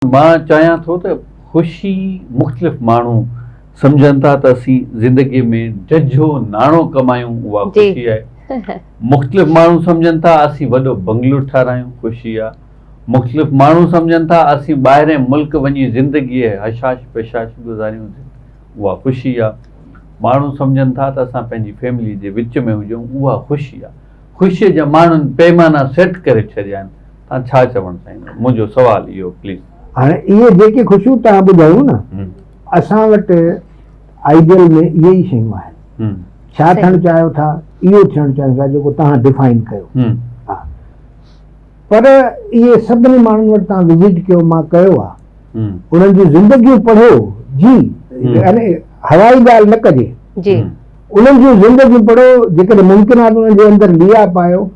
मां चाहियां थो त ख़ुशी मुख़्तलिफ़ माण्हू सम्झनि था त असीं ज़िंदगीअ में जझो नाणो कमायूं, उहा ख़ुशी आहे। मुख़्तलिफ़ माण्हू सम्झनि था असीं वॾो बंगलो ठारायूं, ख़ुशी आहे। मुख़्तलिफ़ माण्हू सम्झनि था असीं ॿाहिरें मुल्क वञी ज़िंदगीअ हशाश पेशाश गुज़ारियूं, उहा ख़ुशी आहे। माण्हू सम्झनि था त असां पंहिंजी फैमिली जे विच में हुजूं, उहा ख़ुशी आहे। ख़ुशीअ जा माण्हुनि पैमाना सेट करे छॾिया आहिनि। तव्हां छा चवणु चाहींदव? मुंहिंजो सुवालु इहो प्लीज़। हाणे इहे जेके ख़ुशियूं तव्हां ॿुधायूं न, असां वटि आइडियल में इहे ई शयूं आहिनि। छा थियणु चाहियो था, इहो थियणु चाहियो था जेको तव्हां डिफाइन कयो। हा, पर इहे सभिनी माण्हुनि वटि तव्हां विज़िट कयो, मां कयो आहे, उन्हनि जूं ज़िंदगियूं पढ़ियो जी, यानी हवाई ॻाल्हि न कजे जी, उन्हनि जूं ज़िंदगियूं पढ़ो, जेकॾहिं मुमकिनात उन्हनि जे अंदरि लिया पायो।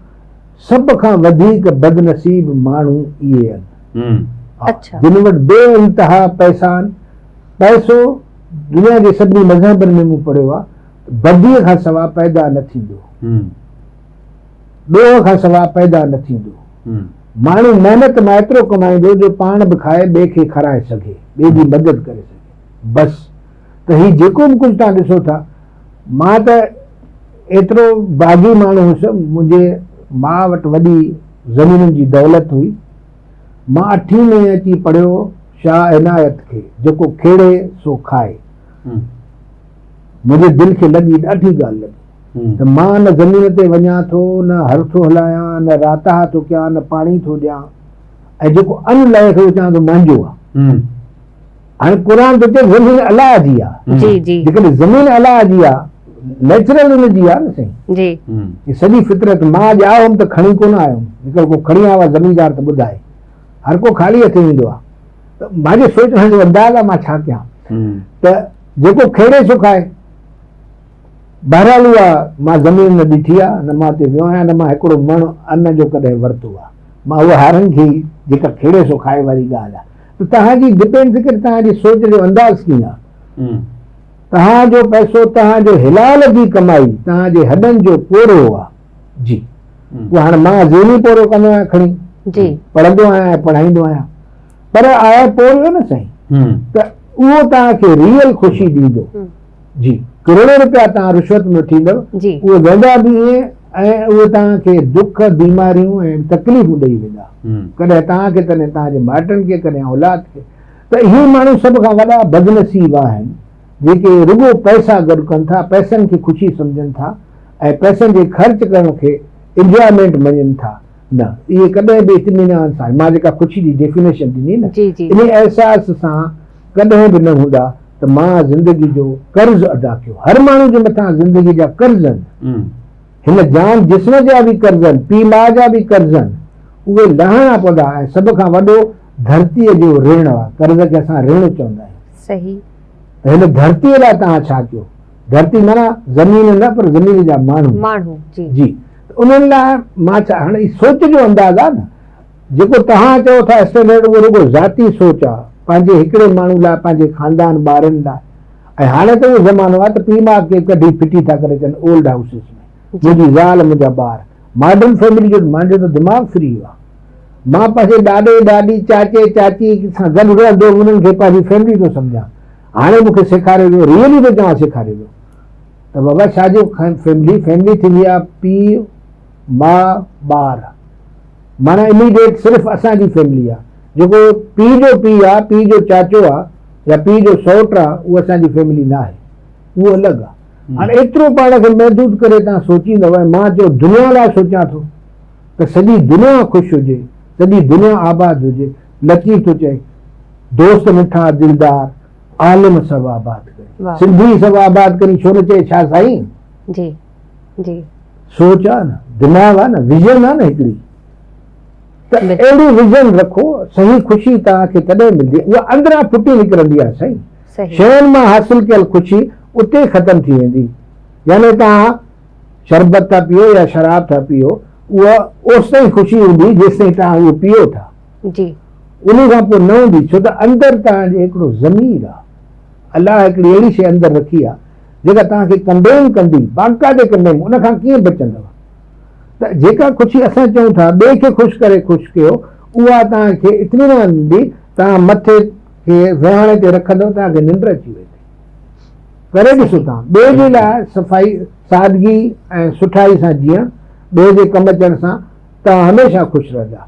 सभ खां वधीक बदनसीब माण्हू इहे आहिनि जिन वटि बेइंतहा पैसा आहिनि। पैसो दुनिया जे सभिनी मज़हबनि में मूं पढ़ियो आहे, बदीअ खां सवाइ पैदा न थींदो, ॾोह खां सवाइ पैदा न थींदो। माण्हू महिनत मां एतिरो कमाईंदो जो पाण बि खाए, ॿिए खे खाराए सघे, ॿिए जी मदद करे सघे, बसि। त हीउ जेको बि कुझु तव्हां ॾिसो था, मां त एतिरो बाग़ी माण्हू हुउसि, मुंहिंजे माउ वटि वॾी ज़मीनुनि जी दौलत हुई। मां 8वीं में अची पढ़ियो शाह इनायत खे, जेको खेड़े सो खाए। मुंहिंजे दिलि खे लॻी, ॾाढी ॻाल्हि लॻी, त मां न ज़मीन ते वञा थो, न हर थो हलायां, न राता थो कयां, न पाणी थो ॾियां, ऐं जेको अन लाइ खे चवां थो मुंहिंजो आहे। हाणे क़ुर थो चए ज़मीन अलाह जी आहे, जेकॾहिं ज़मीन अलाह जी आहे, नेचुरल हुनजी आहे न साईं। सॼी फितरत, मां ॼाओ हुउमि त खणी कोन आयुमि, हिकिड़ो को खणी आयो आहे ज़मीनदार त ॿुधाए, हर को ख़ाली हथ ईंदो आहे। त मुंहिंजे सोचण जो अंदाज़ आहे मां छा कयां, त जेको खेड़े सो खाए। बहरहाल उहा मां ज़मीन न ॾिठी आहे, न मां ते वियो आहियां, न मां हिकिड़ो मण अन्न जो कॾहिं वरितो आहे। मां उहा हारनि खे जेका खेड़े सो खाए वारी ॻाल्हि आहे। त तव्हांजी डिपेंड थी करे तव्हांजी सोच जो अंदाज़ कीअं आहे। तव्हांजो पैसो, तव्हांजो हिलाल जी कमाई, तव्हांजे हॾनि जो पोरो आहे जी। उहा हाणे मां ज़हनी पोरो कंदो आहियां खणी, पढ़ंदो आहियां, पढ़ाईंदो आहियां, पर आया पोरियो न साईं, त उहो तव्हांखे रियल ख़ुशी ॾींदो जी। करोड़ो रुपया तव्हां रिश्वत में थींदव, उहे वेंदा बि ईअं, ऐं उहे तव्हांखे दुख, बीमारियूं ऐं तकलीफ़ूं ॾेई वेंदा, कॾहिं तव्हांखे, कॾहिं तव्हांजे माइटनि खे, कॾहिं औलाद खे। त इहे माण्हू सभ खां वॾा बदनसीब आहिनि, जेके रुॻो पैसा गॾु कनि था, पैसनि खे ख़ुशी सम्झनि था, ऐं पैसनि जे ख़र्च करण खे इंजॉयमेंट मञनि था। न, इहे कॾहिं बि इत्मीनान सां, मां जेका ख़ुशी जी डेफिनेशन ॾिनी न, इन अहसास सां कॾहिं बि न हूंदा त मां ज़िंदगी जो कर्ज़ अदा कयो। हर माण्हू जे मथां ज़िंदगी जा कर्ज़ आहिनि, हिन जान जिस्म जा बि कर्ज़ आहिनि, पीउ माउ जा बि कर्ज़ आहिनि, उहे लहणा पवंदा। ऐं सभ खां वॾो धरतीअ जो ऋण आहे, कर्ज़ खे असां ऋण चवंदा आहियूं। सही। त हिन धरतीअ लाइ तव्हां छा कयो? धरती माना ज़मीन न, पर ज़मीन जा माण्हू जी। उन्हनि लाइ मां छा, हाणे सोच जो अंदाज़ आहे न, जेको तव्हां चओ था स्टैंडर्ड, उहो रुॻो ज़ाती सोच आहे, पंहिंजे हिकिड़े माण्हू लाइ, पंहिंजे ख़ानदान ॿारनि लाइ। ऐं हाणे त उहो ज़मानो आहे त पीउ माउ खे कढी फिटी था करे अचनि ओल्ड हाउसिस में, मुंहिंजी ज़ाल, मुंहिंजा ॿार, मॉडर्न फैमिली जो मुंहिंजो त दिमाग़ फ्री आहे। मां पंहिंजे ॾाॾे ॾाॾी, चाचे चाची सां गॾु रहंदो, उन्हनि खे पंहिंजी फैमिली थो सम्झां। हाणे मूंखे सेखारे वियो, रियली थो चवां, सेखारे वियो त बाबा छाजो फैमिली थींदी आहे, पीउ मां ॿार, माना इमीडिएट सिर्फ़ु असांजी फैमिली आहे। जेको पीउ जो पीउ आहे, पीउ जो चाचो आहे, या पीउ जो सौट आहे, उहा असांजी फैमिली न आहे, उहो अलॻि आहे। हाणे एतिरो पाण खे महदूद करे तव्हां सोचींदव, ऐं मां चयो दुनिया लाइ सोचां थो त सॼी दुनिया ख़ुशि हुजे, सॼी दुनिया आबाद हुजे। लतीफ़ थो चए, दोस्त मिठा दिलदार, आलिम सभु आबाद करे, सिंधी सभु आबाद करी, छो न चए? छा साईं? जी जी, सोच आहे न, दिमाग़ आहे न, विज़न आहे न हिकिड़ी। त अहिड़ी विज़न रखो, सही ख़ुशी तव्हांखे तॾहिं मिलंदी, उहा अंदरां फुटी निकिरंदी आहे साईं। शयुनि मां हासिल कयल ख़ुशी उते ख़तम थी वेंदी। यानी तव्हां शरबत था पियो या शराब था पियो, उहा ओसि ताईं ख़ुशी हूंदी जेसि ताईं तव्हां उहो पियो था जी, उन खां पोइ न हूंदी। छो त अंदरि तव्हांजे हिकिड़ो ज़मीर आहे, अलाह हिकिड़ी अहिड़ी शइ अंदरि रखी आहे जेका तव्हांखे कंडेम कंदी, बाक़ाइदे कंडेम, उन खां कीअं बचंदव? त जेका ख़ुशी असां चऊं था ॿिए खे ख़ुशि करे ख़ुशि कयो, उहा तव्हांखे इत्मीनान ॾींदी तव्हां मथे खे विहाणे ते रखंदव तव्हांखे निंड अची वेंदी। करे ॾिसो तव्हां ॿिए जे लाइ सफ़ाई सादगी ऐं सुठाई सां जीअण, ॿिए जे कमु अचण सां तव्हां हमेशह ख़ुशि रहंदा।